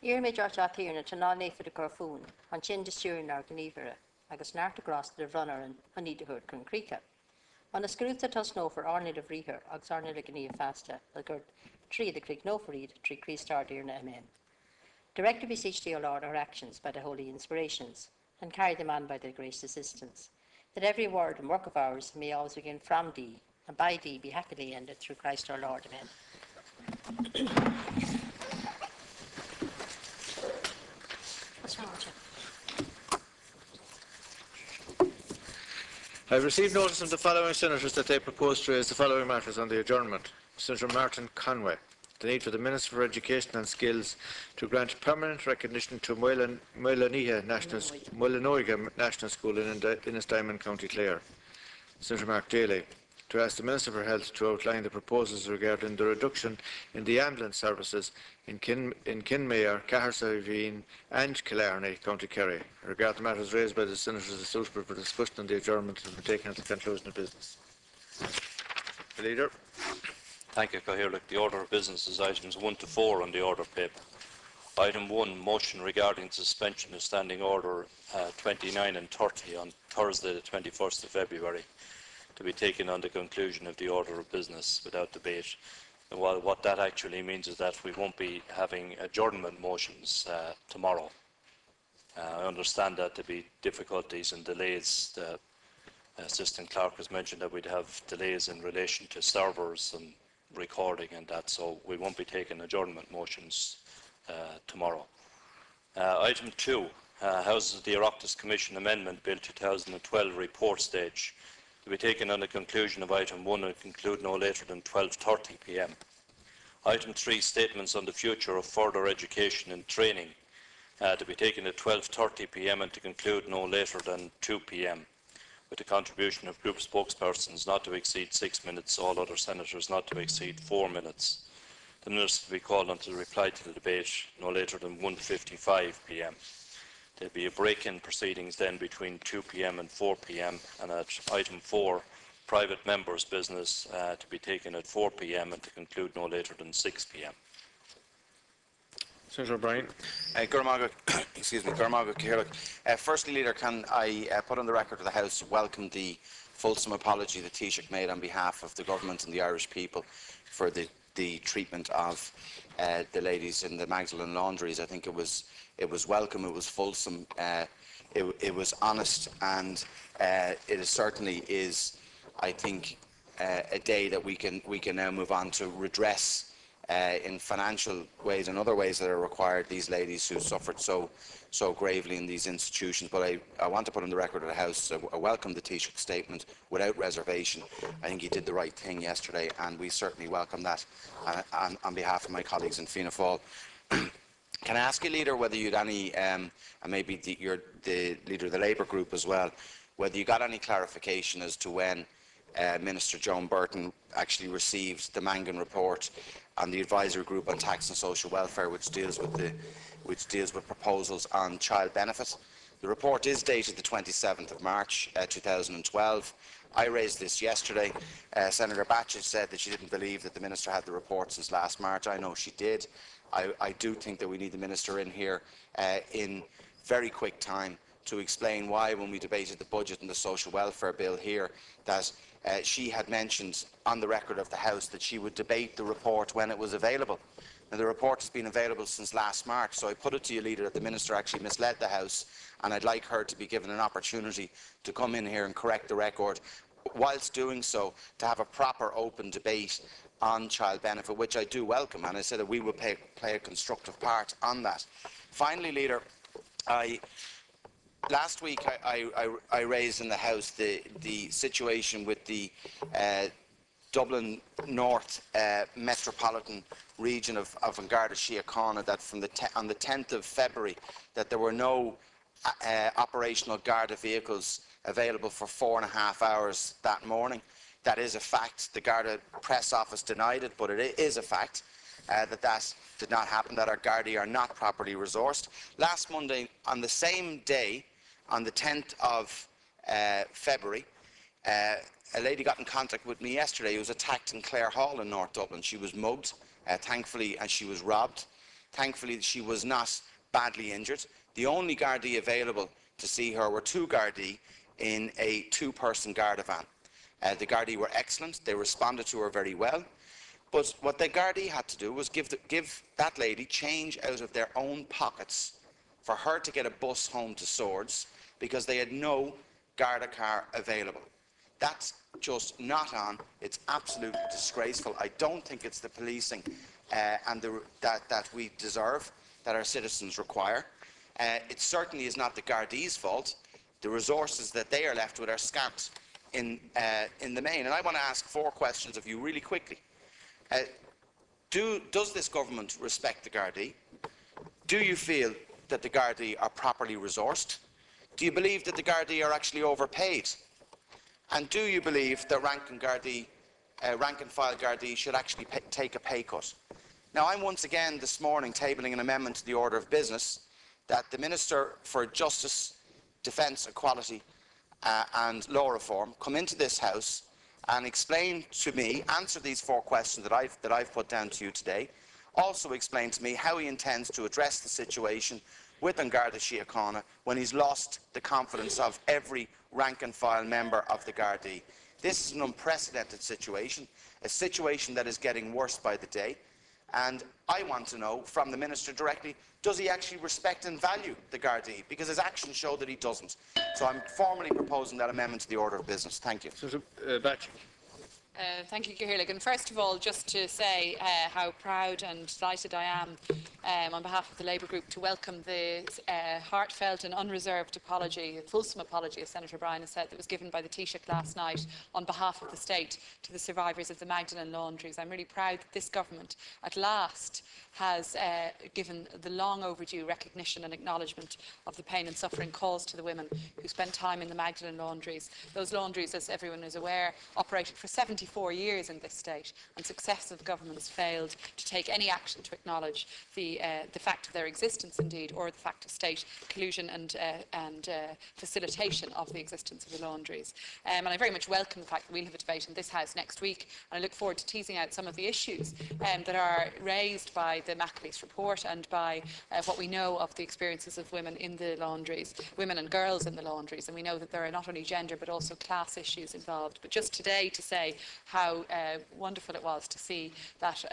Oireachtas Éireann to ná néfa de Corfún, an sin de siúrnar gníomhre, agus náirta grás de runner an hanídahur chun crícha. An a scrúta tas nó for arnid of ríher, agus arnid a gníomh fasta, a gur trí the creek no for read, trí Christar Éireann MN. Direct to beseech the Lord our actions by the holy inspirations, and carry them on by their gracious assistance, that every word and work of ours may always begin from thee, and by thee be happily ended through Christ our Lord. Amen. I have received notice from the following senators that they propose to raise the following matters on the adjournment. Senator Martin Conway, the need for the Minister for Education and Skills to grant permanent recognition to Moilanoiga National School in Innisdiamond, County Clare. Senator Mark Daly, to ask the Minister for Health to outline the proposals regarding the reduction in the ambulance services in Kinmayor, Cahersiveen and Killarney, County Kerry. Regard the matters raised by the Senators as suitable for discussion on the adjournment to be taken at the conclusion of business. The Leader. Thank you, Cathaoirleach. The order of business is items 1 to 4 on the order paper. Item 1, motion regarding suspension of Standing Order 29 and 30 on Thursday the 21st of February to be taken on the conclusion of the order of business without debate. And while what that actually means is that we won't be having adjournment motions tomorrow. I understand that to be difficulties and delays. The Assistant Clerk has mentioned that we'd have delays in relation to servers and recording and that, so we won't be taking adjournment motions tomorrow. Item 2, houses the Oireachtas Commission Amendment Bill 2012 report stage to be taken on the conclusion of item 1 and conclude no later than 12:30 p.m. Item 3, statements on the future of further education and training to be taken at 12:30 p.m. and to conclude no later than 2 p.m. with the contribution of group spokespersons not to exceed 6 minutes, all other senators not to exceed 4 minutes. The Minister to be called on to reply to the debate no later than 1:55 p.m. There will be a break in proceedings then between 2 p.m. and 4 p.m. and at item 4, private members' business to be taken at 4 p.m. and to conclude no later than 6 p.m. Senator O'Brien. Excuse me, firstly, Leader, can I put on the record of the House welcome the fulsome apology that Taoiseach made on behalf of the Government and the Irish people for the treatment of the ladies in the Magdalen laundries. I think it was welcome, it was fulsome, it was honest, and it certainly is, I think, a day that we can now move on to redress in financial ways and other ways that are required these ladies who suffered so gravely in these institutions. But I want to put on the record of the House, I welcome the Taoiseach statement without reservation. I think he did the right thing yesterday, and we certainly welcome that on behalf of my colleagues in Fianna Fáil. Can I ask you, Leader, whether you had any, and maybe you're the Leader of the Labour Group as well, whether you got any clarification as to when Minister Joan Burton actually received the Mangan report on the Advisory Group on Tax and Social Welfare, which deals with proposals on child benefit. The report is dated the 27th of March 2012. I raised this yesterday. Senator Batchett said that she didn't believe that the Minister had the report since last March. I know she did. I do think that we need the Minister in here in very quick time to explain why, when we debated the budget and the social welfare bill here, that she had mentioned on the record of the House that she would debate the report when it was available. Now, the report has been available since last March, so I put it to you, Leader, that the Minister actually misled the House, and I'd like her to be given an opportunity to come in here and correct the record, whilst doing so, to have a proper open debate on child benefit, which I do welcome, and I said that we will play a constructive part on that. Finally, Leader, last week I raised in the House the situation with the Dublin North metropolitan region of Garda Síochána that from on the 10th of February that there were no operational Garda vehicles available for 4.5 hours that morning. That is a fact. The Garda press office denied it, but it is a fact that did not happen, that our Gardaí are not properly resourced. Last Monday, on the same day, on the 10th of February, a lady got in contact with me yesterday who was attacked in Clare Hall in North Dublin. She was mugged, thankfully, and she was robbed. Thankfully, she was not badly injured. The only Gardaí available to see her were 2 Gardaí in a 2-person Garda van. The Gardaí were excellent. They responded to her very well. But what the Gardaí had to do was give that lady change out of their own pockets for her to get a bus home to Swords because they had no Garda car available. That's just not on. It's absolutely disgraceful. I don't think it's the policing that we deserve, that our citizens require. It certainly is not the Gardaí's fault. The resources that they are left with are scant in the main. And I want to ask 4 questions of you really quickly. Does this government respect the Gardaí? Do you feel that the Gardaí are properly resourced? Do you believe that the Gardaí are actually overpaid? And do you believe that rank and file Gardaí should actually take a pay cut? Now, I'm once again this morning tabling an amendment to the order of business that the Minister for Justice, Defence, Equality and Law Reform come into this House and explain to me, answer these 4 questions that I've put down to you today, also explain to me how he intends to address the situation with Garda Síochána when he's lost the confidence of every rank and file member of the Gardaí. This is an unprecedented situation, a situation that is getting worse by the day, and I want to know from the Minister directly, does he actually respect and value the Gardaí? Because his actions show that he doesn't. So I'm formally proposing that amendment to the order of business. Thank you. Thank you, Ciarán. And first of all, just to say how proud and delighted I am on behalf of the Labour Group to welcome the heartfelt and unreserved apology, a fulsome apology, as Senator Bryan has said, that was given by the Taoiseach last night on behalf of the State to the survivors of the Magdalen laundries. I'm really proud that this government at last has given the long overdue recognition and acknowledgement of the pain and suffering caused to the women who spent time in the Magdalen laundries. Those laundries, as everyone is aware, operated for 74 years in this state, and successive governments failed to take any action to acknowledge the fact of their existence, indeed, or the fact of state collusion and facilitation of the existence of the laundries. And I very much welcome the fact that we'll have a debate in this House next week, and I look forward to teasing out some of the issues that are raised by the McAleese report and by what we know of the experiences of women in the laundries, women and girls in the laundries. And we know that there are not only gender but also class issues involved. But just today to say how wonderful it was to see that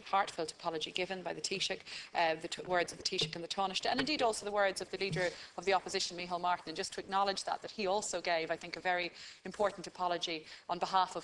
heartfelt apology given by the Taoiseach, the words of the Taoiseach and the Taoiseach, and indeed also the words of the Leader of the Opposition, Micheál Martin, and just to acknowledge that he also gave, I think, a very important apology on behalf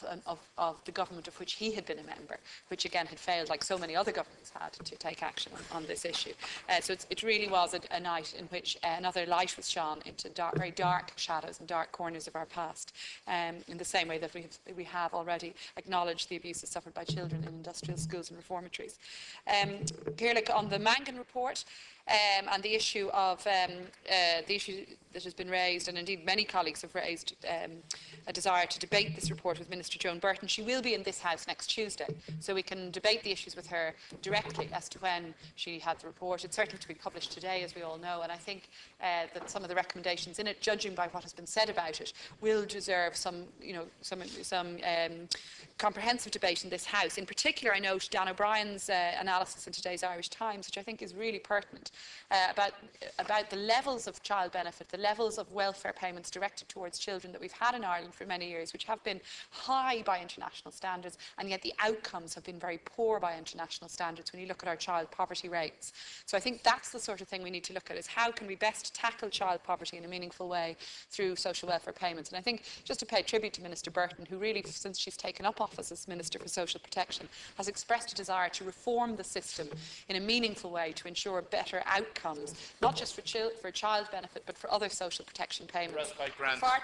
of the government of which he had been a member, which again had failed, like so many other governments had, to take action on this issue. So it really was a night in which another light was shone into very dark shadows and dark corners of our past, in the same way that we have already acknowledged the abuses suffered by children in industrial schools and reformatories. Ciarán, on the Mangan report, and the issue that has been raised, and indeed many colleagues have raised a desire to debate this report with Minister Joan Burton. She will be in this House next Tuesday, so we can debate the issues with her directly as to when she had the report. It's certainly to be published today, as we all know, and I think that some of the recommendations in it, judging by what has been said about it, will deserve some comprehensive debate in this House. In particular, I note Dan O'Brien's analysis in today's Irish Times, which I think is really pertinent, about the levels of child benefit, the levels of welfare payments directed towards children that we've had in Ireland for many years, which have been high by international standards, and yet the outcomes have been very poor by international standards when you look at our child poverty rates. So I think that's the sort of thing we need to look at, is how can we best tackle child poverty in a meaningful way through social welfare payments. And I think, just to pay tribute to Minister Burton, who really, since she's taken up office as Minister for Social Protection, has expressed a desire to reform the system in a meaningful way to ensure better outcomes, not just for child benefit, but for other social protection payments. For far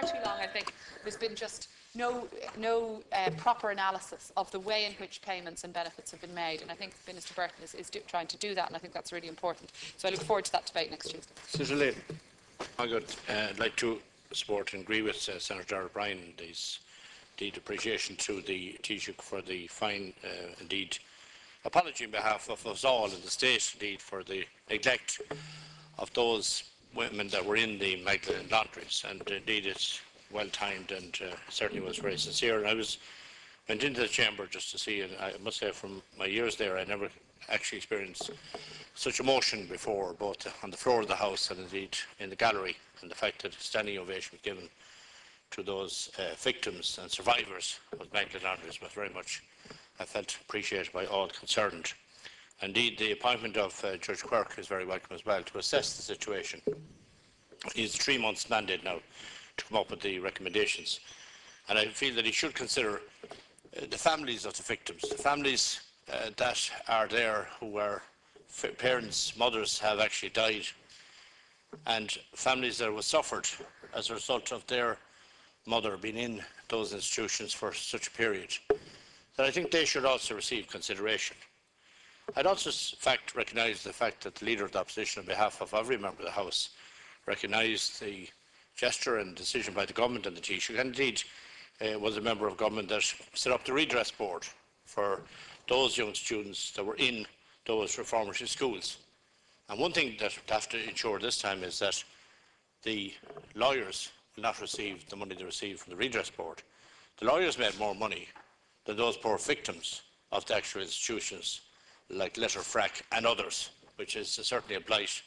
too long, I think, there's been just no proper analysis of the way in which payments and benefits have been made. And I think Minister Burton is trying to do that, and I think that's really important. So I look forward to that debate next Tuesday. Senator Leahy. I'd like to support and agree with Senator O'Brien in this indeed appreciation to the Taoiseach for the fine, indeed apology on behalf of us all in the state, indeed, for the neglect of those women that were in the Magdalene laundries, and indeed it's well timed and certainly was very sincere. And I went into the chamber just to see, and I must say from my years there I never actually experienced such emotion before, both on the floor of the House and indeed in the gallery, and the fact that a standing ovation was given to those victims and survivors of Magdalene laundries was very much, I felt, appreciated by all concerned. Indeed, the appointment of Judge Quirk is very welcome as well to assess the situation. He has a 3 months mandate now to come up with the recommendations, and I feel that he should consider the families of the victims, the families that are there who are parents, mothers have actually died, and families that were suffered as a result of their mother being in those institutions for such a period, that I think they should also receive consideration. I'd also recognise the fact that the Leader of the Opposition, on behalf of every member of the House, recognised the gesture and decision by the Government and the Taoiseach, and indeed was a member of Government that set up the redress board for those young students that were in those reformatory schools. And one thing that we have to ensure this time is that the lawyers will not receive the money they received from the redress board. The lawyers made more money than those poor victims of the actual institutions like Letterfrack and others, which is certainly a blight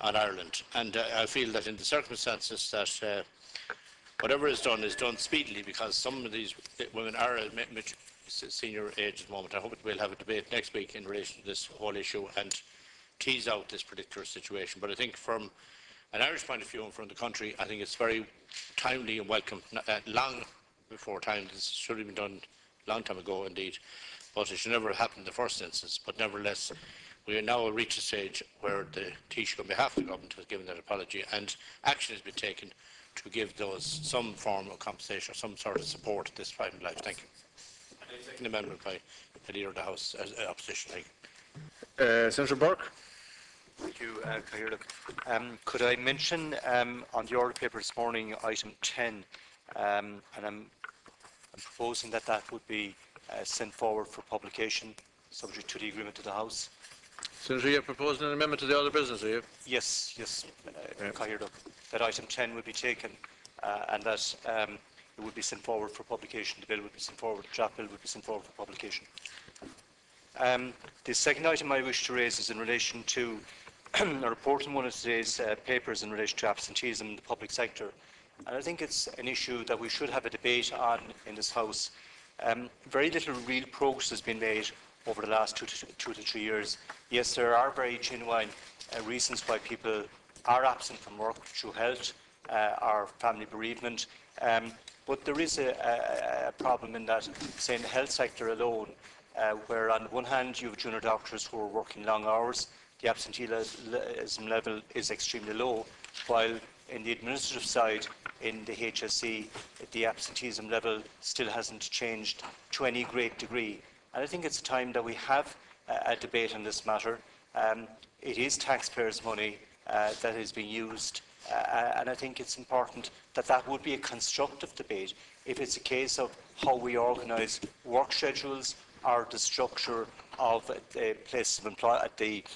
on Ireland. And I feel that in the circumstances that whatever is done speedily, because some of these women are at senior age at the moment. I hope we'll have a debate next week in relation to this whole issue and tease out this particular situation. But I think from an Irish point of view and from the country, I think it's very timely and welcome. Long before time, this should have been done a long time ago indeed, but it should never have happened in the first instance. But nevertheless, we are now reached a stage where the Taoiseach on behalf of the Government has given that apology, and action has been taken to give those some form of compensation or some sort of support at this time in life. Thank you. Second amendment by the Leader of the House Opposition. Thank you. Senator Burke. Thank you, Cathaoirleach. Could I mention on the order paper this morning item 10, and I'm proposing that that would be sent forward for publication, subject to the agreement of the House. Senator, you're proposing an amendment to the other business, are you? Yes, Cathaoirleach. That item 10 would be taken, and that it would be sent forward for publication. The bill would be sent forward, the draft bill would be sent forward for publication. The second item I wish to raise is in relation to a report in one of today's papers in relation to absenteeism in the public sector. And I think it's an issue that we should have a debate on in this House. Very little real progress has been made over the last 2 to 3 years. Yes, there are very genuine reasons why people are absent from work through health or family bereavement. But there is a problem in that, say in the health sector alone, where on one hand you have junior doctors who are working long hours, the absenteeism level is extremely low, while in the administrative side, in the HSE, the absenteeism level still hasn't changed to any great degree. And I think it's time that we have a debate on this matter. It is taxpayers' money that is being used, and I think it's important that that would be a constructive debate. If it's a case of how we organise work schedules or the structure of the place of employment,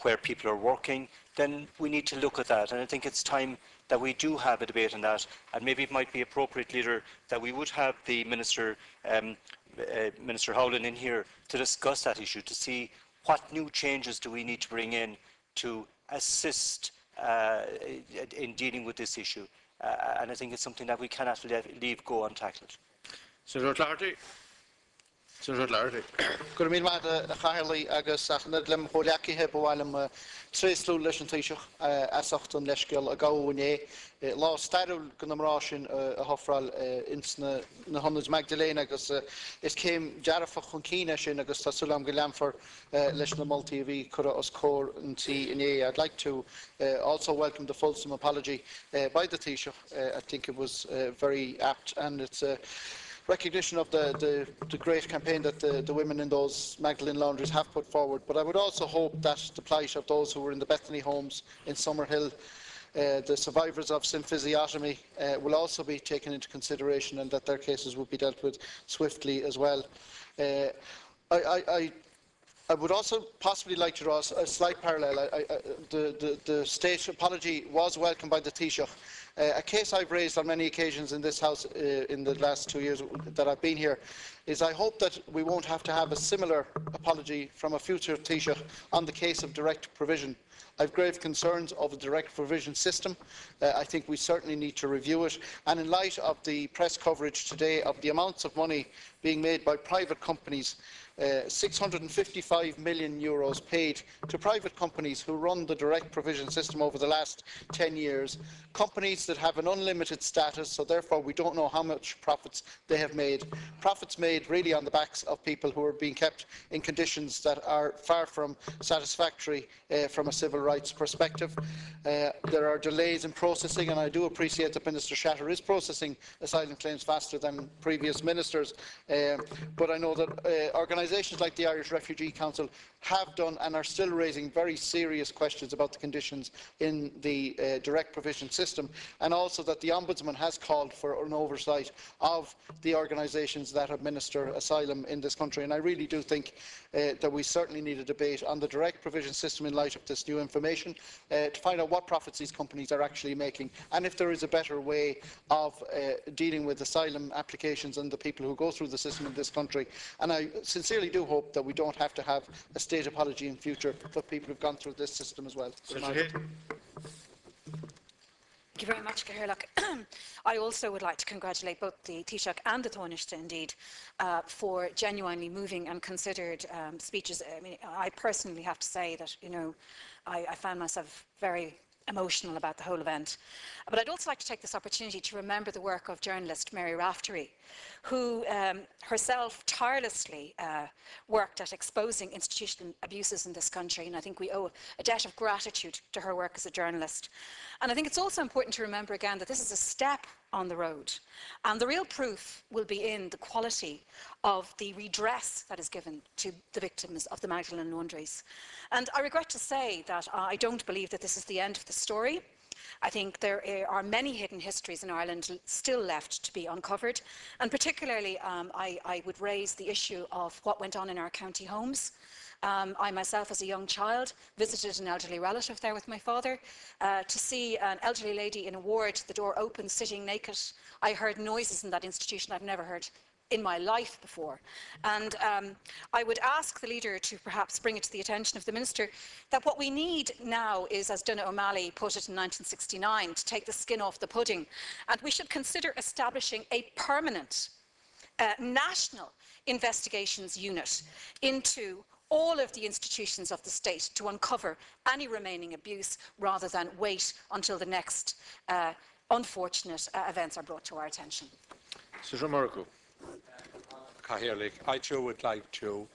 where people are working, then we need to look at that. And I think it's time that we do have a debate on that. And maybe it might be appropriate, Leader, that we would have the Minister, Minister Howlin in here to discuss that issue, to see what new changes do we need to bring in to assist in dealing with this issue. And I think it's something that we cannot leave go untackled. Senator O'Flaherty. Senator Larry. Gur mí maith a chairlaí agus achanad lim chomhlaicithe bhhailm tréslú leis an taoiseach asachtain leisceal a gáhané lá stairúil go namrá sin a thofrail insna na Honnas Magdalene agus is céim dearafach chun cíine sin agus tásúlam go leanfar leis na multi a bhí cura os cór an tí iné. I'd like to also welcome the fulsome apology by the taoiseach. I think it was very apt, and it's a recognition of the great campaign that the women in those Magdalene laundries have put forward. But I would also hope that the plight of those who were in the Bethany homes in Summerhill, the survivors of symphysiotomy, will also be taken into consideration, and that their cases will be dealt with swiftly as well. I would also possibly like to draw a slight parallel. The state apology was welcomed by the Taoiseach. A case I've raised on many occasions in this House in the last 2 years that I've been here is I hope that we won't have to have a similar apology from a future Taoiseach on the case of direct provision. I have grave concerns of the direct provision system. I think we certainly need to review it, and in light of the press coverage today of the amounts of money being made by private companies, €655 million paid to private companies who run the direct provision system over the last 10 years, companies that have an unlimited status, so therefore we don't know how much profits they have made. Profits made really on the backs of people who are being kept in conditions that are far from satisfactory from a civil rights perspective. There are delays in processing, and I do appreciate that Minister Shatter is processing asylum claims faster than previous ministers, but I know that organisations like the Irish Refugee Council have done and are still raising very serious questions about the conditions in the direct provision system, and also that the Ombudsman has called for an oversight of the organisations that administer asylum in this country. And I really do think that we certainly need a debate on the direct provision system in light of this new information to find out what profits these companies are actually making, and if there is a better way of dealing with asylum applications and the people who go through the system in this country. And I sincerely do hope that we don't have to have a state apology in future for people who have gone through this system as well. Thank you very much, Caherlock. I also would like to congratulate both the Taoiseach and the Taoiseach indeed for genuinely moving and considered speeches. I mean, I personally have to say that, you know, I found myself very emotional about the whole event. But I'd also like to take this opportunity to remember the work of journalist Mary Raftery, who herself tirelessly worked at exposing institutional abuses in this country, and I think we owe a debt of gratitude to her work as a journalist. And I think it's also important to remember again that this is a step on the road, and the real proof will be in the quality of the redress that is given to the victims of the Magdalene laundries. And I regret to say that I don't believe that this is the end of the story. I think there are many hidden histories in Ireland still left to be uncovered, and particularly I would raise the issue of what went on in our county homes. I myself, as a young child, visited an elderly relative there with my father to see an elderly lady in a ward, the door open, sitting naked. I heard noises in that institution I've never heard in my life before. And I would ask the leader to perhaps bring it to the attention of the minister that what we need now is, as Donogh O'Malley put it in 1969, to take the skin off the pudding. And we should consider establishing a permanent national investigations unit into all of the institutions of the state to uncover any remaining abuse, rather than wait until the next unfortunate events are brought to our attention. Senator Murco. Caherlick, I too would like to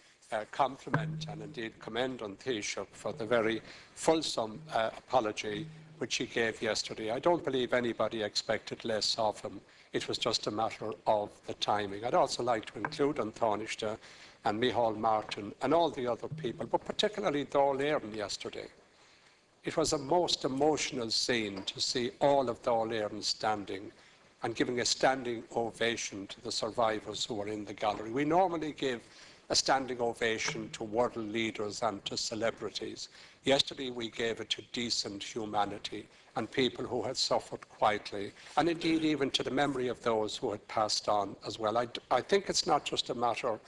compliment and indeed commend on Taoiseach for the very fulsome apology which he gave yesterday. I don't believe anybody expected less of him. It was just a matter of the timing. I'd also like to include on Taoiseach and Micheál Martin and all the other people, but particularly Dáil Éireann yesterday. It was a most emotional scene to see all of Dáil Éireann standing and giving a standing ovation to the survivors who were in the gallery. We normally give a standing ovation to world leaders and to celebrities. Yesterday we gave it to decent humanity and people who had suffered quietly, and indeed even to the memory of those who had passed on as well. I think it's not just a matter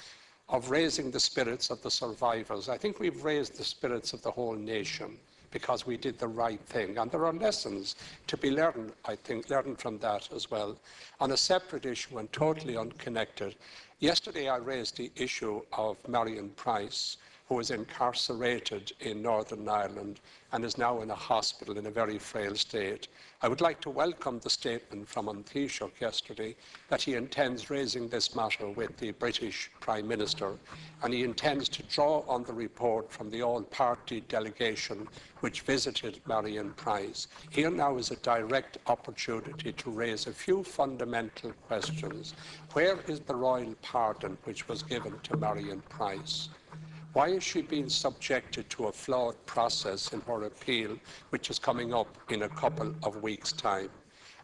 of raising the spirits of the survivors. I think we've raised the spirits of the whole nation because we did the right thing. And there are lessons to be learned, I think, learned from that as well. On a separate issue and totally unconnected, yesterday I raised the issue of Marion Price, who was incarcerated in Northern Ireland and is now in a hospital in a very frail state. I would like to welcome the statement from An Taoiseach yesterday that he intends raising this matter with the British Prime Minister, and he intends to draw on the report from the all-party delegation which visited Marion Price. Here now is a direct opportunity to raise a few fundamental questions. Where is the royal pardon which was given to Marion Price? Why is she being subjected to a flawed process in her appeal, which is coming up in a couple of weeks' time?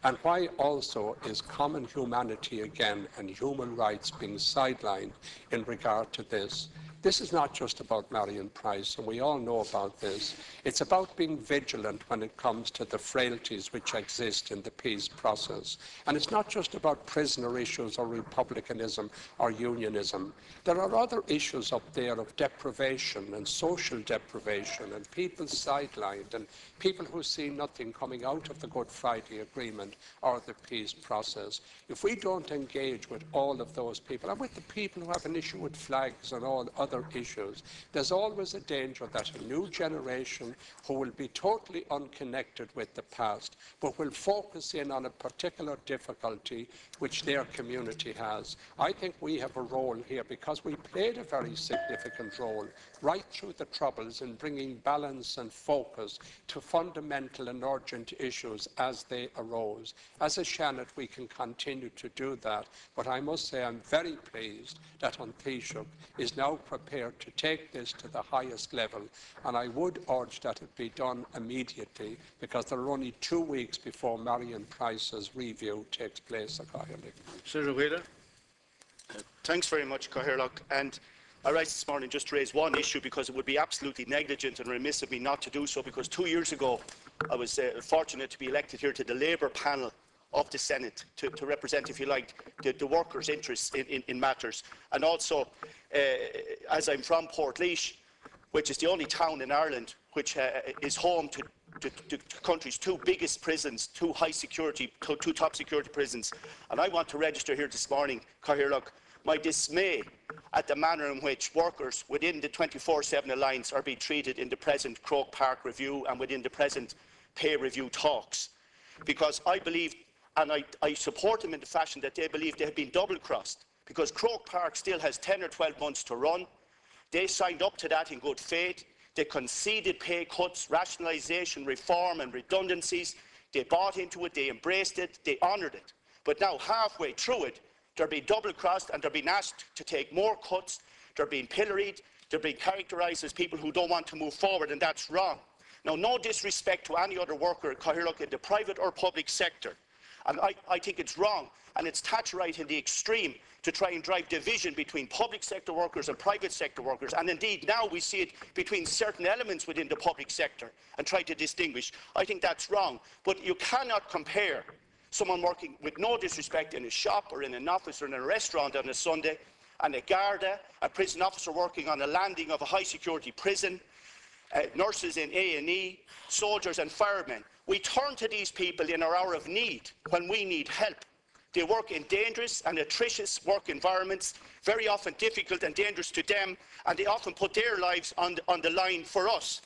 And why also is common humanity again and human rights being sidelined in regard to this? This is not just about Marion Price, and we all know about this. It's about being vigilant when it comes to the frailties which exist in the peace process. And it's not just about prisoner issues or republicanism or unionism. There are other issues up there of deprivation and social deprivation and people sidelined and people who see nothing coming out of the Good Friday Agreement or the peace process. If we don't engage with all of those people and with the people who have an issue with flags and all other issues, there's always a danger that a new generation who will be totally unconnected with the past but will focus in on a particular difficulty which their community has. I think we have a role here because we played a very significant role right through the Troubles in bringing balance and focus to fundamental and urgent issues as they arose. As a Seanad, we can continue to do that, but I must say I'm very pleased that An Taoiseach is now prepared to take this to the highest level, and I would urge that it be done immediately because there are only 2 weeks before Marion Price's review takes place. Senator Wheeler. Thanks very much, Cathaoirleach. And I rise this morning just to raise one issue because it would be absolutely negligent and remiss of me not to do so, because 2 years ago I was fortunate to be elected here to the Labour panel of the Senate to represent, if you like, the workers' interests in matters. And also, as I'm from Portlaoise, which is the only town in Ireland which is home to the country's 2 biggest prisons, 2 top security prisons. And I want to register here this morning, Cathaoirleach, my dismay at the manner in which workers within the 24/7 Alliance are being treated in the present Croke Park review and within the present pay review talks. Because I believe, and I support them in the fashion that they believe they have been double-crossed, because Croke Park still has 10 or 12 months to run. They signed up to that in good faith. They conceded pay cuts, rationalisation, reform and redundancies. They bought into it, they embraced it, they honoured it. But now, halfway through it, they're being double-crossed and they're being asked to take more cuts. They're being pilloried. They're being characterised as people who don't want to move forward, and that's wrong. Now, no disrespect to any other worker, Cathaoirleach, in the private or public sector. And I think it's wrong, and it's Thatcherite in the extreme to try and drive division between public sector workers and private sector workers. And indeed, now we see it between certain elements within the public sector and try to distinguish. I think that's wrong. But you cannot compare someone working, with no disrespect, in a shop or in an office or in a restaurant on a Sunday, and a Garda, a prison officer working on a landing of a high-security prison, nurses in A&E, soldiers and firemen. We turn to these people in our hour of need when we need help. They work in dangerous and atrocious work environments, very often difficult and dangerous to them, and they often put their lives on the line for us.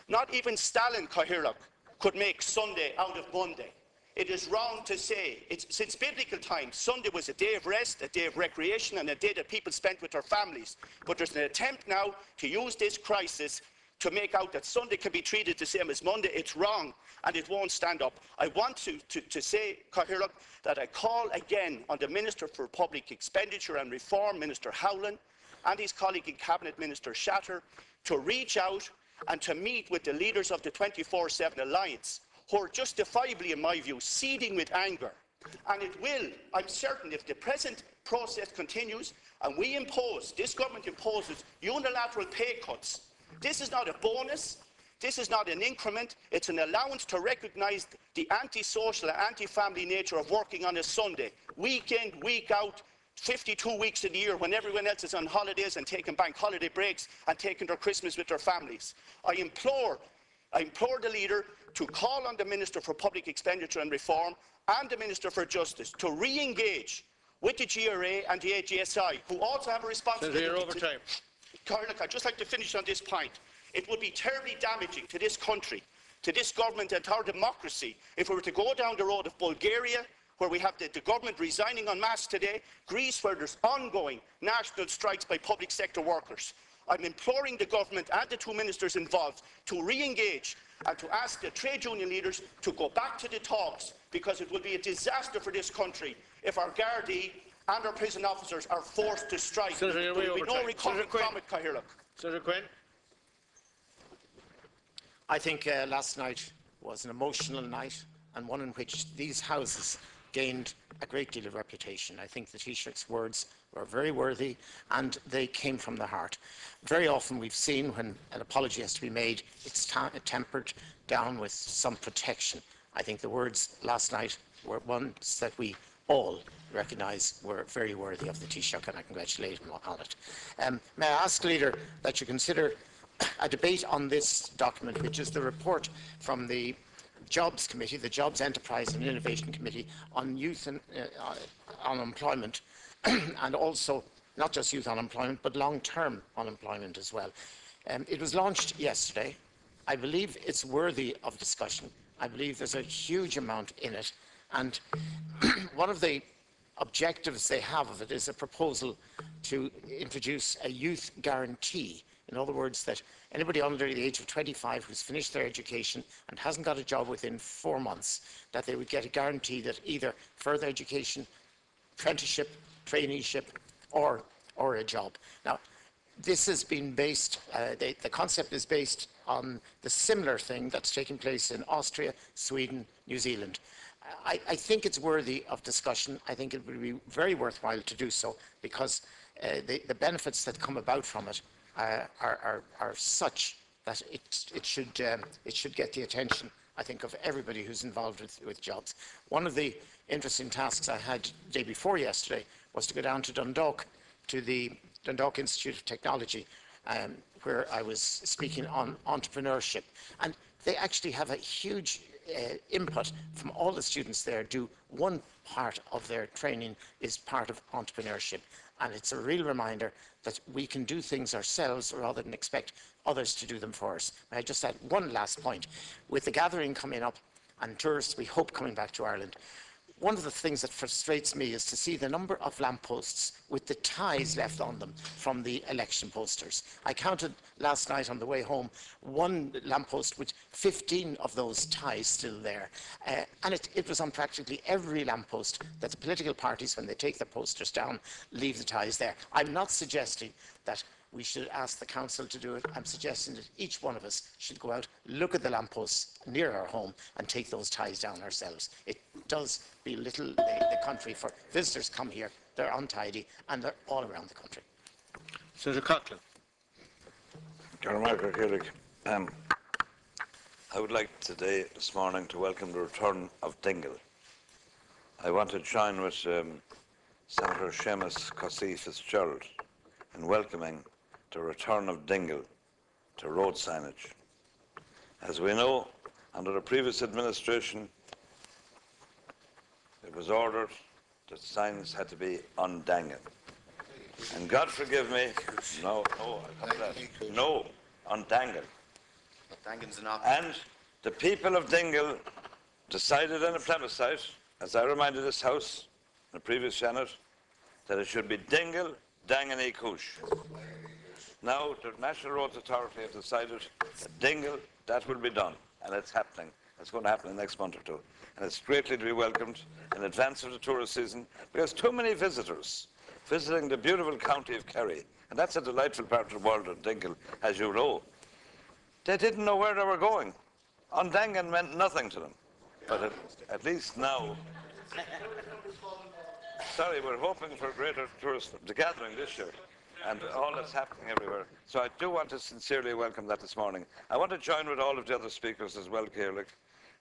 Not even Stalin, Cathaoirleach, could make Sunday out of Monday. It is wrong to say, since biblical times, Sunday was a day of rest, a day of recreation, and a day that people spent with their families. But there's an attempt now to use this crisis to make out that Sunday can be treated the same as Monday. It's wrong, and it won't stand up. I want to say, Cathaoirleach, that I call again on the Minister for Public Expenditure and Reform, Minister Howlin, and his colleague in Cabinet, Minister Shatter, to reach out and to meet with the leaders of the 24/7 Alliance, who are justifiably, in my view, seething with anger. And it will, I'm certain, if the present process continues and we impose, this government imposes unilateral pay cuts. This is not a bonus, this is not an increment, it's an allowance to recognise the anti-social and anti-family nature of working on a Sunday, week in, week out, 52 weeks of the year when everyone else is on holidays and taking bank holiday breaks and taking their Christmas with their families. I implore I implore the Leader to call on the Minister for Public Expenditure and Reform and the Minister for Justice to re-engage with the GRA and the AGSI, who also have a responsibility. Senator, over time. Carlock, I'd just like to finish on this point. It would be terribly damaging to this country, to this government and to our democracy if we were to go down the road of Bulgaria, where we have the government resigning en masse today, Greece, where there's ongoing national strikes by public sector workers. I'm imploring the government and the two ministers involved to re-engage and to ask the trade union leaders to go back to the talks, because it will be a disaster for this country if our Gardaí and our prison officers are forced to strike. Senator, there will be no recovery from it, Cathaoirleach. Senator Quinn. I think last night was an emotional night, and one in which these houses gained a great deal of reputation. I think the Taoiseach's words were very worthy, and they came from the heart. Very often we've seen when an apology has to be made, it's tempered down with some protection. I think the words last night were ones that we all recognise were very worthy of the Taoiseach, and I congratulate him on it. May I ask, Leader, that you consider a debate on this document, which is the report from the Jobs Committee, the Jobs Enterprise and Innovation Committee, on youth and unemployment, and also not just youth unemployment, but long-term unemployment as well. It was launched yesterday. I believe it's worthy of discussion. I believe there's a huge amount in it, and one of the objectives they have of it is a proposal to introduce a youth guarantee. In other words, that anybody under the age of 25 who's finished their education and hasn't got a job within 4 months, that they would get a guarantee that either further education, apprenticeship, traineeship, or a job. Now, this has been based, the concept is based on the similar thing that's taking place in Austria, Sweden, New Zealand. I think it's worthy of discussion. I think it would be very worthwhile to do so, because the benefits that come about from it are such that it should get the attention, I think, of everybody who's involved with jobs. One of the interesting tasks I had the day before yesterday was to go down to Dundalk, to the Dundalk Institute of Technology, where I was speaking on entrepreneurship. And they actually have a huge input from all the students there. Do one part of their training is part of entrepreneurship. And it's a real reminder that we can do things ourselves rather than expect others to do them for us. May I just add one last point? With the gathering coming up and tourists, we hope, coming back to Ireland, one of the things that frustrates me is to see the number of lampposts with the ties left on them from the election posters. I counted last night on the way home one lamppost with 15 of those ties still there. And it was on practically every lamppost that the political parties, when they take their posters down, leave the ties there. I'm not suggesting that we should ask the council to do it. I'm suggesting that each one of us should go out, look at the lampposts near our home and take those ties down ourselves. It does belittle the country. For visitors come here, they're untidy, and they're all around the country. Senator Coughlin. I would like today, this morning, to welcome the return of Dingle. I want to join with Senator Seamus Cossey Fitzgerald in welcoming the return of Dingle to road signage. As we know, under the previous administration, it was ordered that signs had to be on Dangan. And God forgive me, no, on Dangan. Dangan's an option. And the people of Dingle decided in a plebiscite, as I reminded this House in the previous Senate, that it should be Dingle, Dangan y Coosh. Now the National Roads Authority have decided that Dingle, that will be done, and it's happening. It's going to happen in the next month or two. And it's greatly to be welcomed in advance of the tourist season, because too many visitors visiting the beautiful county of Kerry, and that's a delightful part of the world of Dingle, as you know, they didn't know where they were going. Undangan meant nothing to them. But at least now, sorry, we're hoping for greater tourist gathering this year, and all that's happening everywhere. So I do want to sincerely welcome that this morning. I want to join with all of the other speakers as well, Caoirleach,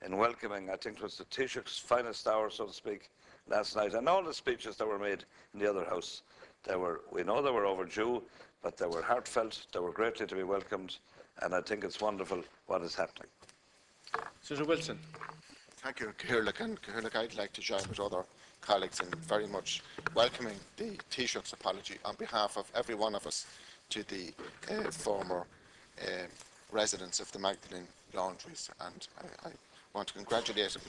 in welcoming, I think it was the Taoiseach's finest hour, so to speak, last night, and all the speeches that were made in the other House. We know they were overdue, but they were heartfelt, they were greatly to be welcomed, and I think it's wonderful what is happening. Senator Wilson. Thank you, Caoirleach. And Caoirleach, I'd like to join with other colleagues in very much welcoming the Taoiseach's apology on behalf of every one of us to the former residents of the Magdalene Laundries. And I want to congratulate him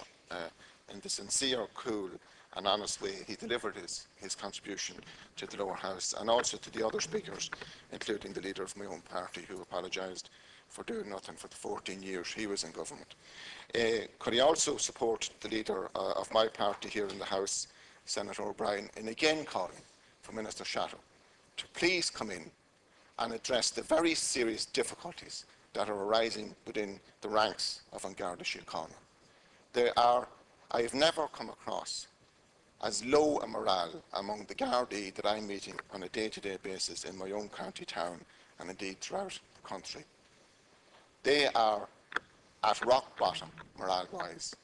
in the sincere, cool and honest way he delivered his contribution to the lower house, and also to the other speakers, including the leader of my own party, who apologised for doing nothing for the 14 years he was in government. Could he also support the leader of my party here in the House, Senator O'Brien, in again calling for Minister Shadow to please come in and address the very serious difficulties that are arising within the ranks of An Garda Síochána. I have never come across as low a morale among the Gardaí that I'm meeting on a day-to-day basis in my own county town and indeed throughout the country. They are at rock bottom, morale-wise,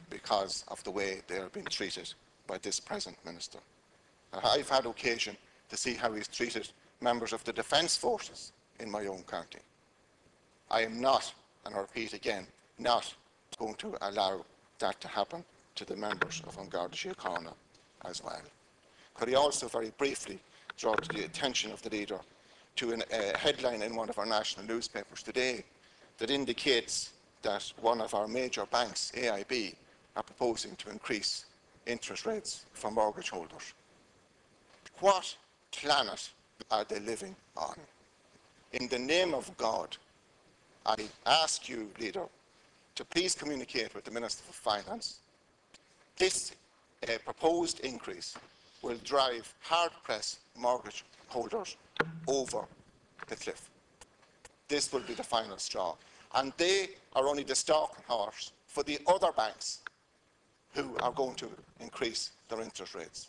because of the way they are being treated by this present minister. I've had occasion to see how he's treated members of the defence forces in my own county. I am not, and I repeat again, not going to allow that to happen to the members of An Garda Síochána as well. Could he also very briefly draw to the attention of the leader to a headline in one of our national newspapers today that indicates that one of our major banks, AIB, are proposing to increase interest rates for mortgage holders. What planet are they living on? In the name of God, I ask you, Leader, to please communicate with the Minister for Finance. This proposed increase will drive hard-pressed mortgage holders over the cliff. This will be the final straw. And they are only the stalking horse for the other banks who are going to increase their interest rates.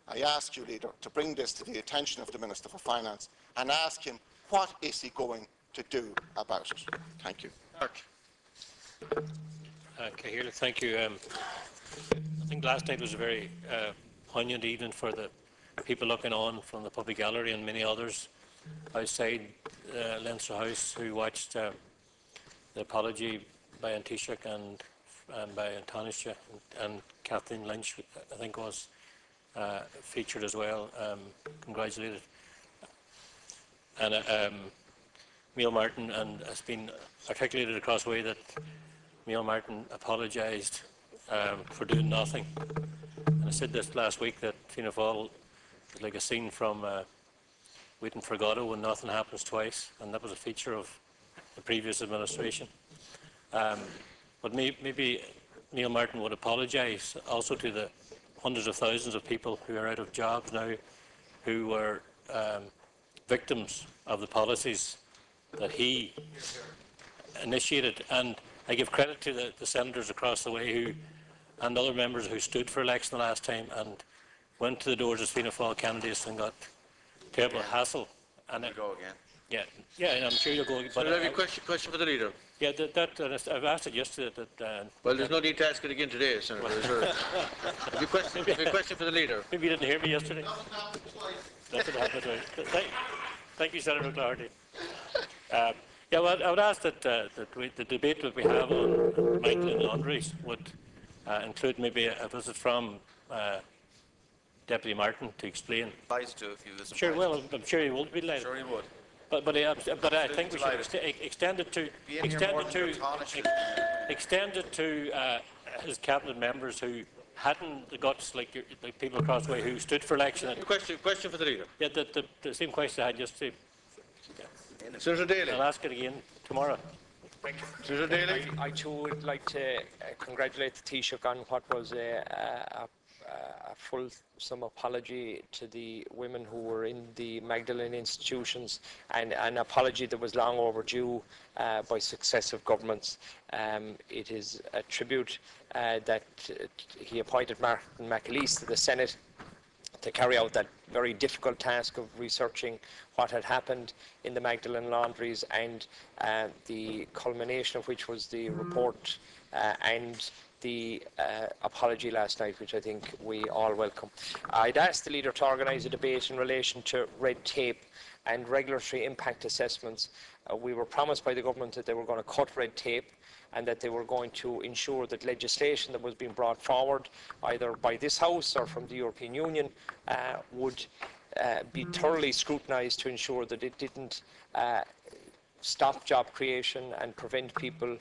I ask you, Leader, to bring this to the attention of the Minister for Finance and ask him what is he going to do about it. Thank you. Caoirleach, thank you. I think last night was a very poignant evening for the people looking on from the public gallery and many others outside Leinster House who watched the apology by An Taoiseach and by An Taoiseach and Kathleen Lynch, I think, was featured as well, congratulated. And Neil Martin, and it's been articulated across the way that Neil Martin apologised for doing nothing. And I said this last week that Fianna Fáil is like a scene from Waiting for Godot when nothing happens twice, and that was a feature of the previous administration. But maybe Neil Martin would apologise also to the hundreds of thousands of people who are out of jobs now, who were victims of the policies that he initiated. And I give credit to the senators across the way who, and other members who stood for election the last time and went to the doors of Fianna Fáil candidates and got terrible hassle. And go again. Yeah, and I'm sure you'll go. But I have a question for the leader. Yeah, I've asked it yesterday. Well, there's no need to ask it again today, Senator. Have you a question for the leader? Maybe you didn't hear me yesterday. Nothing happened twice. Thank you, Senator Clardy. Yeah, well, I would ask that the debate that we have on Magdalene Laundries would include maybe a visit from Deputy Martin to explain. Advice to if you listen. Sure, well, I'm sure he will be delighted. Sure he would. But I think we should extend it to his cabinet members who hadn't the guts like people across the way who stood for election. Question for the leader. Yeah, the same question I had yesterday. Senator Daly. I'll ask it again tomorrow. Thank you. Senator Daly. I too would like to congratulate the Taoiseach on what was a fulsome apology to the women who were in the Magdalene institutions, and an apology that was long overdue by successive governments. It is a tribute that he appointed Martin McAleese to the Senate to carry out that very difficult task of researching what had happened in the Magdalene Laundries, and the culmination of which was the report and the apology last night, which I think we all welcome. I'd asked the leader to organise a debate in relation to red tape and regulatory impact assessments. We were promised by the government that they were going to cut red tape and that they were going to ensure that legislation that was being brought forward, either by this House or from the European Union, would be thoroughly scrutinised to ensure that it didn't stop job creation and prevent people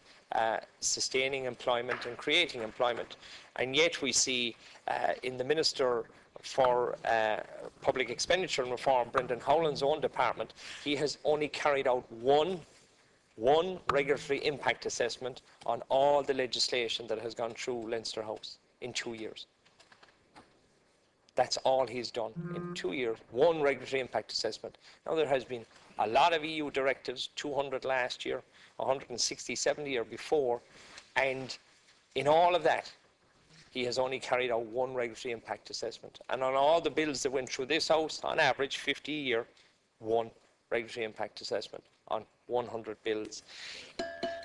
sustaining employment and creating employment. And yet we see in the Minister for Public Expenditure and Reform, Brendan Howland's own department, he has only carried out one regulatory impact assessment on all the legislation that has gone through Leinster House in 2 years. That's all he's done in 2 years, one regulatory impact assessment. Now there has been a lot of EU directives, 200 last year, 167 the year before, and in all of that, he has only carried out one regulatory impact assessment. And on all the bills that went through this House, on average, 50 a year, one regulatory impact assessment on 100 bills.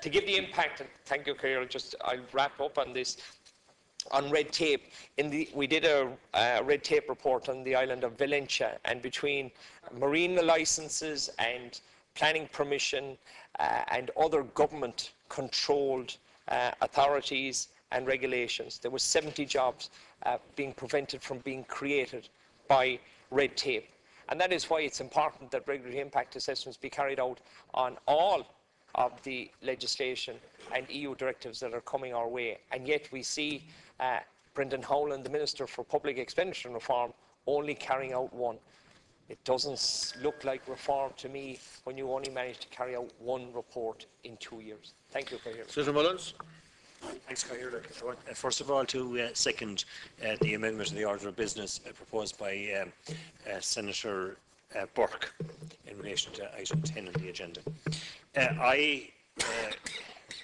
To give the impact, and thank you, Ciara, I'll wrap up on this. On red tape, we did a red tape report on the island of Valencia, and between marine licences and planning permission and other government-controlled authorities and regulations, there were 70 jobs being prevented from being created by red tape. And that is why it's important that regulatory impact assessments be carried out on all of the legislation and EU directives that are coming our way. And yet we see Brendan Howland, the Minister for Public Expenditure and Reform, only carrying out one. It doesn't look like reform to me when you only manage to carry out one report in 2 years. Thank you, Ciara. Senator Mullins. Thanks, Ciara. First of all, to second the amendment to the order of business proposed by Senator Burke in relation to item 10 on the agenda.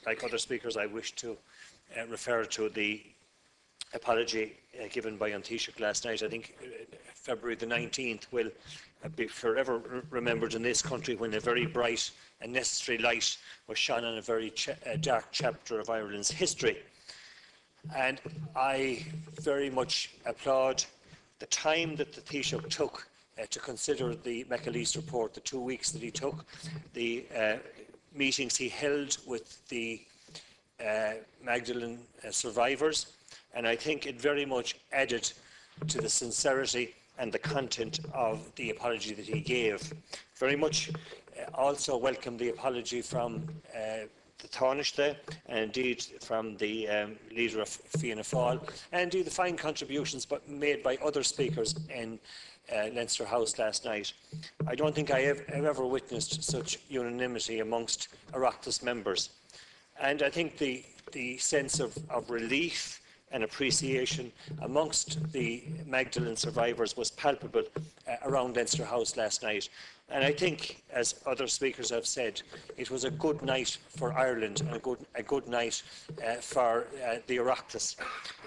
Like other speakers, I wish to refer to the apology given by An Taoiseach last night. I think February the 19th will be forever remembered in this country when a very bright and necessary light was shone on a very dark chapter of Ireland's history. And I very much applaud the time that the Taoiseach took to consider the McAleese report, the 2 weeks that he took, the meetings he held with the Magdalene survivors, and I think it very much added to the sincerity and the content of the apology that he gave. Very much also welcome the apology from the Taoiseach and indeed from the leader of Fianna Fáil, and indeed the fine contributions made by other speakers in Leinster House last night. I don't think I have ever witnessed such unanimity amongst Oireachtas members. And I think the sense of relief and appreciation amongst the Magdalene survivors was palpable around Leinster House last night. And I think, as other speakers have said, it was a good night for Ireland and a good night for the Oireachtas.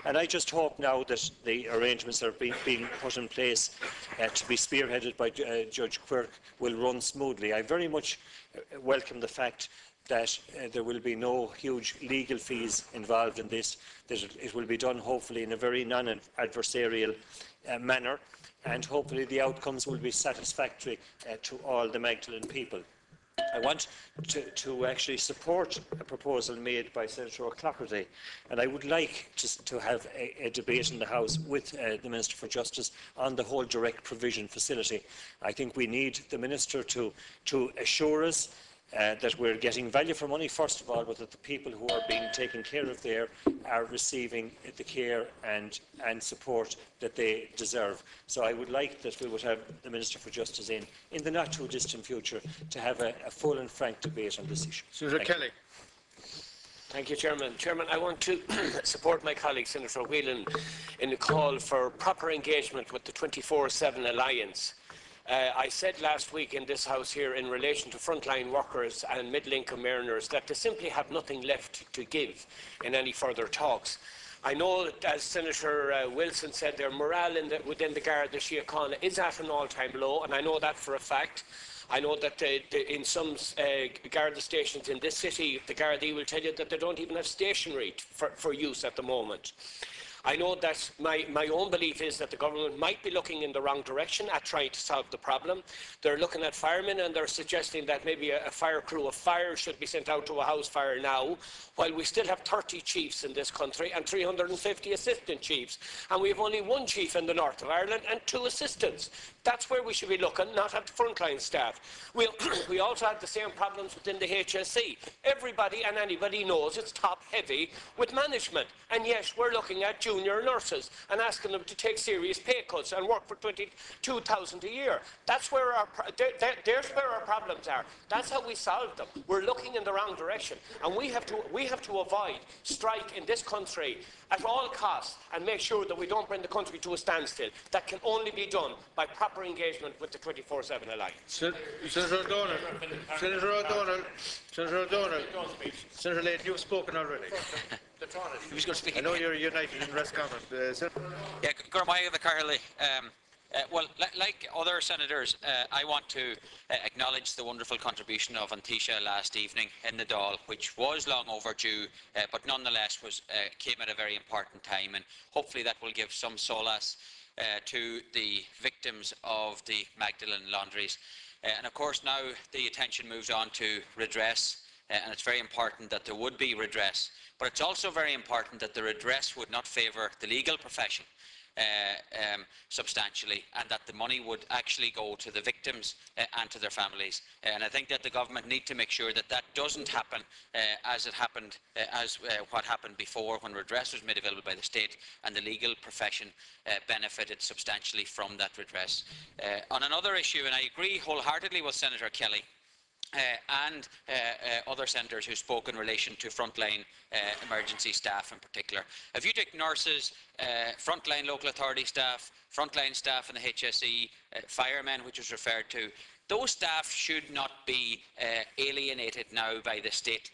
And I just hope now that the arrangements that are being put in place to be spearheaded by Judge Quirk will run smoothly. I very much welcome the fact that there will be no huge legal fees involved in this, that it will be done hopefully in a very non-adversarial manner, and hopefully the outcomes will be satisfactory to all the Magdalene people. I want to actually support a proposal made by Senator O'Claherty, and I would like to have a debate in the House with the Minister for Justice on the whole direct provision facility. I think we need the Minister to assure us that we're getting value for money, first of all, but that the people who are being taken care of there are receiving the care and support that they deserve. So I would like that we would have the Minister for Justice in the not too distant future to have a full and frank debate on this issue. Senator Kelly. Thank you, Chairman. Chairman, I want to support my colleague, Senator Whelan, in the call for proper engagement with the 24/7 Alliance. I said last week in this House here in relation to frontline workers and middle-income earners that they simply have nothing left to give in any further talks. I know that, as Senator Wilson said, their morale within the Garda Síochána is at an all-time low, and I know that for a fact. I know that in some Garda stations in this city, the Gardaí will tell you that they don't even have stationery for use at the moment. I know that my own belief is that the government might be looking in the wrong direction at trying to solve the problem. They're looking at firemen and they're suggesting that maybe a fire crew of fire should be sent out to a house fire now, while we still have 30 chiefs in this country and 350 assistant chiefs. And we have only one chief in the north of Ireland and 2 assistants. That's where we should be looking, not at the frontline staff. We also have the same problems within the HSE. Everybody and anybody knows it's top-heavy with management. And yes, we're looking at junior nurses and asking them to take serious pay cuts and work for $22,000 a year. That's where there's where our problems are. That's how we solve them. We're looking in the wrong direction. And we have to avoid strike in this country at all costs and make sure that we don't bring the country to a standstill. That can only be done by proper engagement with the 24/7 Alliance. Senator O'Donnell, Senator Leighton, you've spoken already. Who's going to speak? I know you're united in rest conference. Yeah, Gormaya the Carly. Well, like other senators, I want to acknowledge the wonderful contribution of Antisha last evening in the Dáil, which was long overdue, but nonetheless came at a very important time, and hopefully that will give some solace to the victims of the Magdalene laundries. And of course now the attention moves on to redress, and it's very important that there would be redress, but it's also very important that the redress would not favour the legal profession substantially, and that the money would actually go to the victims and to their families. And I think that the government need to make sure that that doesn't happen as it happened, what happened before, when redress was made available by the state and the legal profession benefited substantially from that redress. On another issue, and I agree wholeheartedly with Senator Kelly and other senators who spoke in relation to frontline emergency staff in particular. If you take nurses, frontline local authority staff, frontline staff in the HSE, firemen, which was referred to, those staff should not be alienated now by the state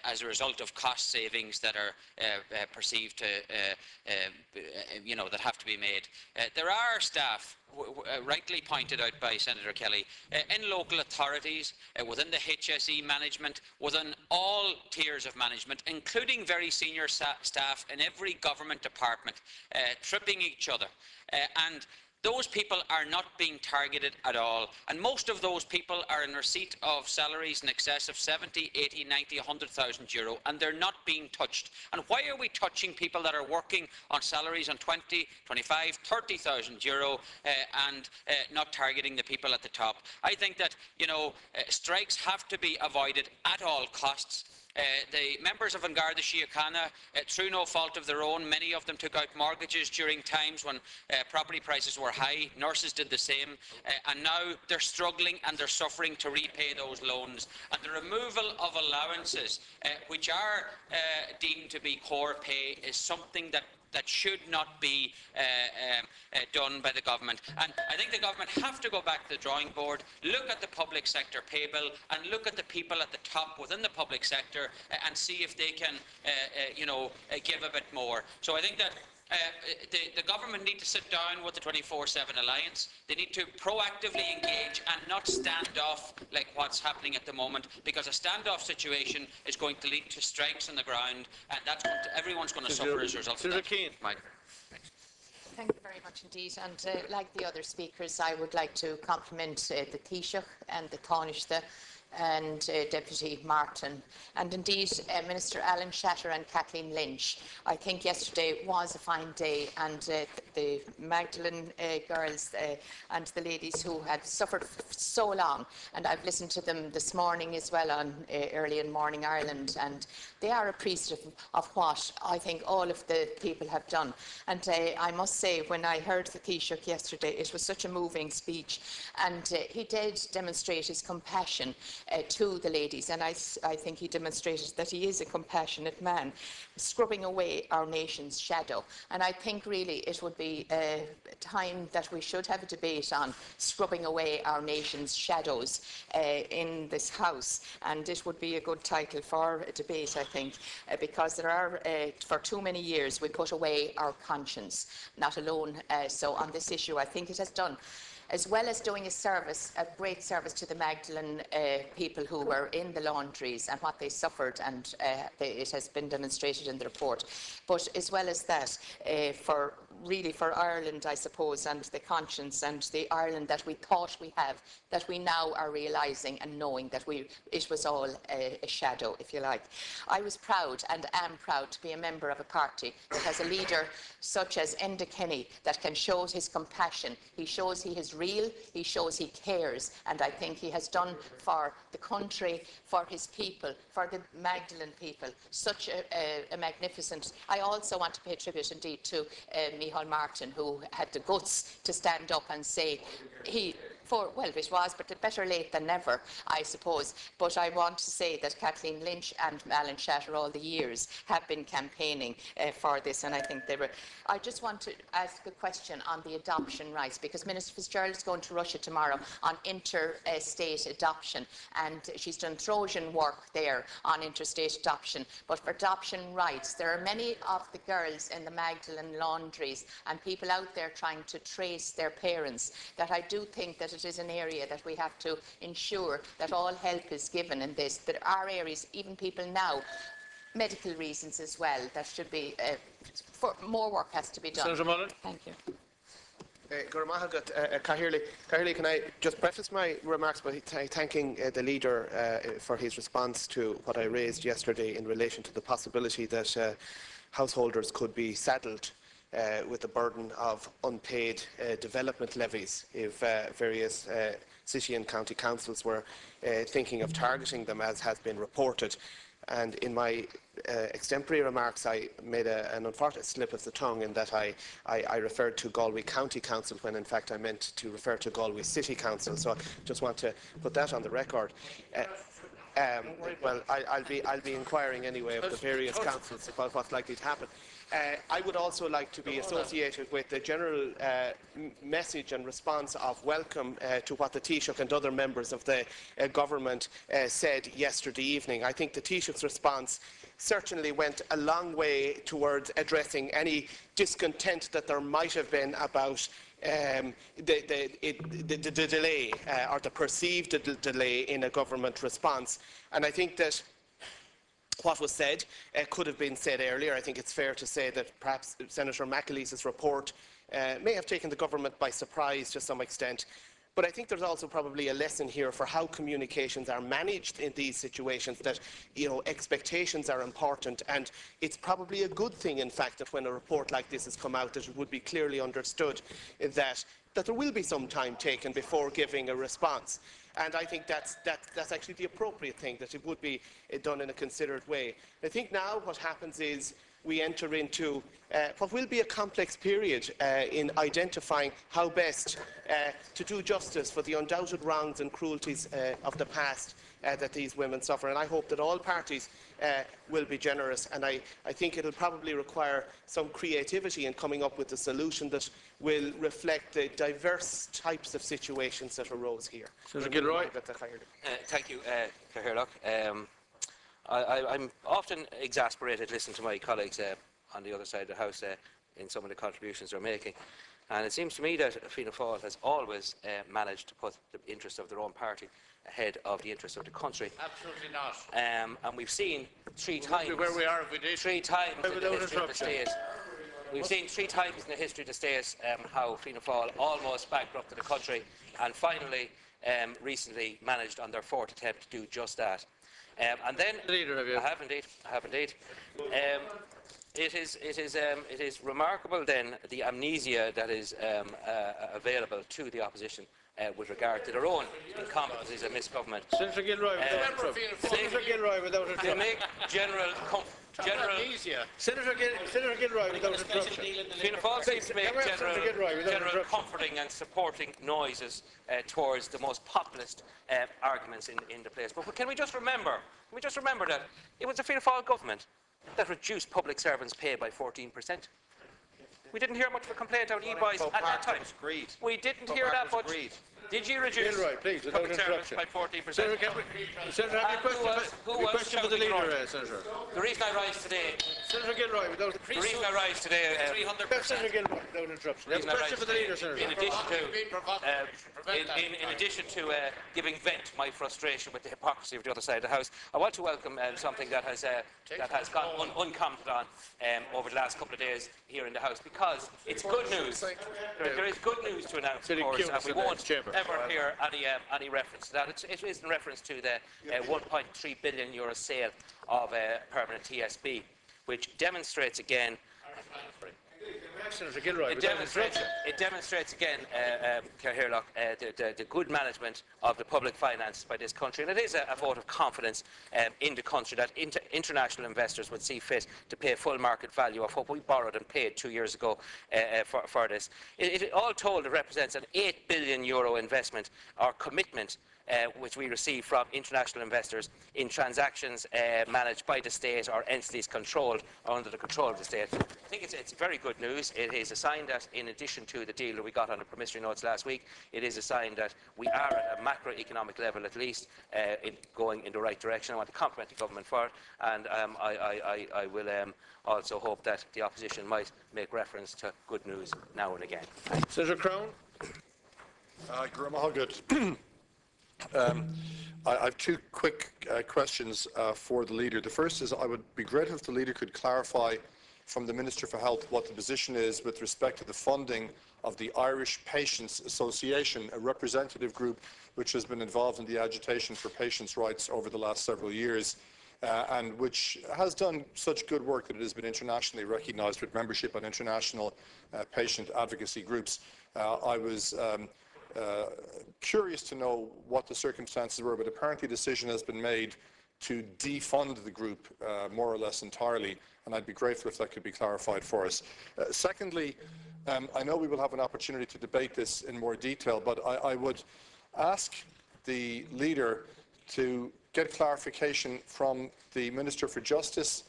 as a result of cost savings that are perceived to, that have to be made. There are staff, rightly pointed out by Senator Kelly, in local authorities, within the HSE management, within all tiers of management, including very senior staff in every government department, tripping each other. And those people are not being targeted at all, and most of those people are in receipt of salaries in excess of 70, 80, 90, 100,000 euro, and they're not being touched. And why are we touching people that are working on salaries on 20, 25, 30,000 euro and not targeting the people at the top? I think that, strikes have to be avoided at all costs. The members of Garda Síochána, through no fault of their own, many of them took out mortgages during times when property prices were high. Nurses did the same, and now they're struggling and they're suffering to repay those loans. And the removal of allowances, which are deemed to be core pay, is something that should not be done by the government. And I think the government have to go back to the drawing board, look at the public sector pay bill, and look at the people at the top within the public sector and see if they can, give a bit more. So I think that the government need to sit down with the 24/7 Alliance. They need to proactively engage and not stand off like what's happening at the moment, because a standoff situation is going to lead to strikes on the ground, and everyone's going to suffer as a result of that. Thank you very much indeed. And like the other speakers, I would like to compliment the Taoiseach and the Taoiseach and Deputy Martin, and indeed Minister Alan Shatter and Kathleen Lynch. I think yesterday was a fine day, and the Magdalene girls and the ladies who had suffered for so long, and I've listened to them this morning as well on Early in Morning Ireland, and they are appreciative of what I think all of the people have done. And I must say, when I heard the Taoiseach yesterday, it was such a moving speech, and he did demonstrate his compassion to the ladies, and I think he demonstrated that he is a compassionate man, scrubbing away our nation's shadow. And I think really it would be a time that we should have a debate on scrubbing away our nation's shadows in this House, and it would be a good title for a debate, I think, because there are, for too many years, we put away our conscience, not alone. So on this issue, I think it has done as well as doing a great service to the Magdalene people who were in the laundries and what they suffered, and it has been demonstrated in the report. But as well as that, for Ireland, I suppose, and the conscience and the Ireland that we thought we have, that we now are realising and knowing that it was all a shadow, if you like. I was proud and am proud to be a member of a party that has a leader such as Enda Kenny that can show his compassion. He shows he is real, he shows he cares, and I think he has done for the country, for his people, for the Magdalene people, such a magnificent... I also want to pay tribute indeed to Micheál Martin, who had the guts to stand up and say well, it was, but better late than never, I suppose. But I want to say that Kathleen Lynch and Alan Shatter all the years have been campaigning for this, and I think they were... I just want to ask a question on the adoption rights, because Minister Fitzgerald is going to Russia tomorrow on interstate adoption, and she's done Trojan work there on interstate adoption. But for adoption rights, there are many of the girls in the Magdalene laundries and people out there trying to trace their parents, that I do think that it is an area that we have to ensure that all help is given in this. There are areas, even people now, medical reasons as well, that should be, more work has to be done. Senator Mullen. Thank you. Cathaoirleach, can I just preface my remarks by thanking the leader for his response to what I raised yesterday in relation to the possibility that householders could be saddled with the burden of unpaid development levies if various city and county councils were thinking of targeting them, as has been reported. And in my extempore remarks, I made an unfortunate slip of the tongue in that I referred to Galway County Council when in fact I meant to refer to Galway City Council. So I just want to put that on the record. Well, I'll be inquiring anyway of the various councils about what's likely to happen. I would also like to be associated with the general message and response of welcome to what the Taoiseach and other members of the government said yesterday evening. I think the Taoiseach's response certainly went a long way towards addressing any discontent that there might have been about the delay or the perceived delay in a government response. And I think that what was said could have been said earlier. I think it's fair to say that perhaps Senator McAleese's report may have taken the government by surprise to some extent. But I think there's also probably a lesson here for how communications are managed in these situations, that, you know, expectations are important, and it's probably a good thing, in fact, that when a report like this has come out, that it would be clearly understood that there will be some time taken before giving a response. And I think that's actually the appropriate thing, that it would be done in a considered way. I think now what happens is we enter into what will be a complex period in identifying how best to do justice for the undoubted wrongs and cruelties of the past that these women suffer. And I hope that all parties will be generous, and I think it will probably require some creativity in coming up with a solution that will reflect the diverse types of situations that arose here. Senator Gilroy. Thank you, Cathaoirleach. I'm often exasperated listening to my colleagues on the other side of the House in some of the contributions they're making. And it seems to me that Fianna Fáil has always managed to put the interests of their own party ahead of the interests of the country. Absolutely not. And we've seen three times... Where we are if we did. Three times in the history of the state. We've seen 3 times in the history of the state how Fianna Fáil almost bankrupted the country and finally, recently, managed on their 4th attempt to do just that. And then... Leader, have you? I have indeed. It is remarkable then the amnesia that is available to the opposition with regard to their own incompetencies and misgovernment. Senator Gilroy, Senator Gilroy, without interruption. They make general Senator Gilroy, without interruption. Fianna Fáil seems to make general comforting and supporting noises towards the most populist arguments in the place. But can we just remember that it was the Fianna Fáil government that reduced public servants' pay by 14%. We didn't hear much of a complaint out of e-boys at that time. We didn't hear that much. Did you reduce public servants by 14%? Senator, have you a question for the leader, Senator? The reason I rise today... Senator Gilroy, the reason I rise today... Senator Gilroy. Without interruption. He's not Question for the leader, Senator. In addition to giving vent to my frustration with the hypocrisy of the other side of the House, I want to welcome something that has gone uncommented on over the last couple of days here in the House, because it's good news. There is good news to announce, of course, and we won't ever hear any reference to that. It is in reference to the €1.3 billion sale of permanent TSB, which demonstrates again. Senator Gilroy, it demonstrates again, Cathaoirleach, the good management of the public finances by this country, and it is a vote of confidence in the country that international investors would see fit to pay full market value of what we borrowed and paid 2 years ago for this. All told, it represents an €8 billion investment or commitment which we receive from international investors in transactions managed by the state or entities controlled or under the control of the state. I think it's very good news. It is a sign that, in addition to the deal that we got on the promissory notes last week, it is a sign that we are at a macroeconomic level, at least, going in the right direction. I want to compliment the government for it, and I will also hope that the opposition might make reference to good news now and again. Senator Crown. I have two quick questions for the leader. The first is, I would be grateful if the leader could clarify from the Minister for Health what the position is with respect to the funding of the Irish Patients Association, a representative group which has been involved in the agitation for patients' rights over the last several years, and which has done such good work that it has been internationally recognised with membership on international patient advocacy groups. I was curious to know what the circumstances were, but apparently a decision has been made to defund the group more or less entirely, and I'd be grateful if that could be clarified for us. Secondly, I know we will have an opportunity to debate this in more detail, but I would ask the leader to get clarification from the Minister for Justice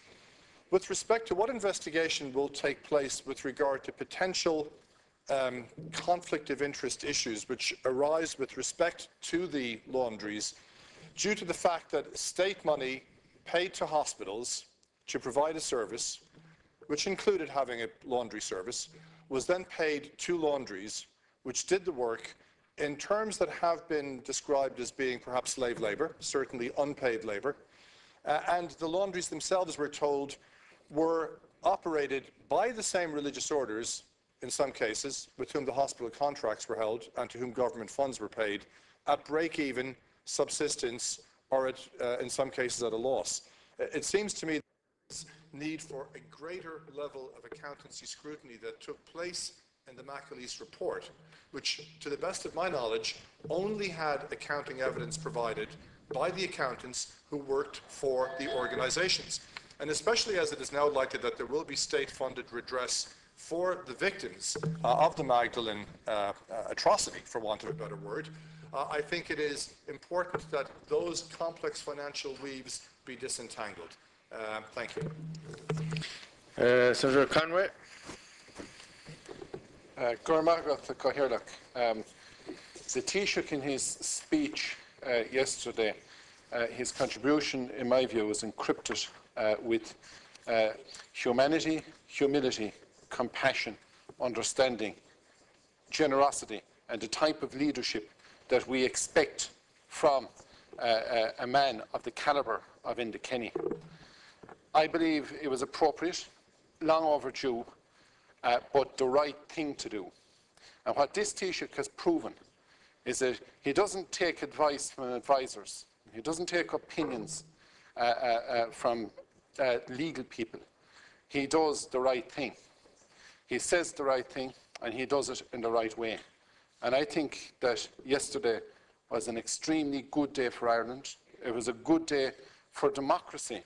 with respect to what investigation will take place with regard to potential conflict of interest issues which arise with respect to the laundries due to the fact that state money paid to hospitals to provide a service, which included having a laundry service, was then paid to laundries which did the work in terms that have been described as being perhaps slave labour, certainly unpaid labour, and the laundries themselves, we're told, were operated by the same religious orders, in some cases, with whom the hospital contracts were held and to whom government funds were paid, at break-even, subsistence, or at, in some cases at a loss. It seems to me there's need for a greater level of accountancy scrutiny that took place in the McAleese report, which, to the best of my knowledge, only had accounting evidence provided by the accountants who worked for the organisations. And especially as it is now likely that there will be state-funded redress for the victims of the Magdalene atrocity, for want of a better word, I think it is important that those complex financial weaves be disentangled. Thank you. Senator Conway. The Taoiseach, in his speech yesterday, his contribution, in my view, was encrypted with humanity, humility, compassion, understanding, generosity, and the type of leadership that we expect from a man of the calibre of Enda Kenny. I believe it was appropriate, long overdue, but the right thing to do. And what this Taoiseach has proven is that he doesn't take advice from advisors. He doesn't take opinions from legal people. He does the right thing. He says the right thing, and he does it in the right way. And I think that yesterday was an extremely good day for Ireland. It was a good day for democracy.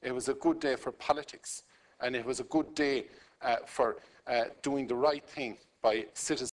It was a good day for politics. And it was a good day for doing the right thing by citizens.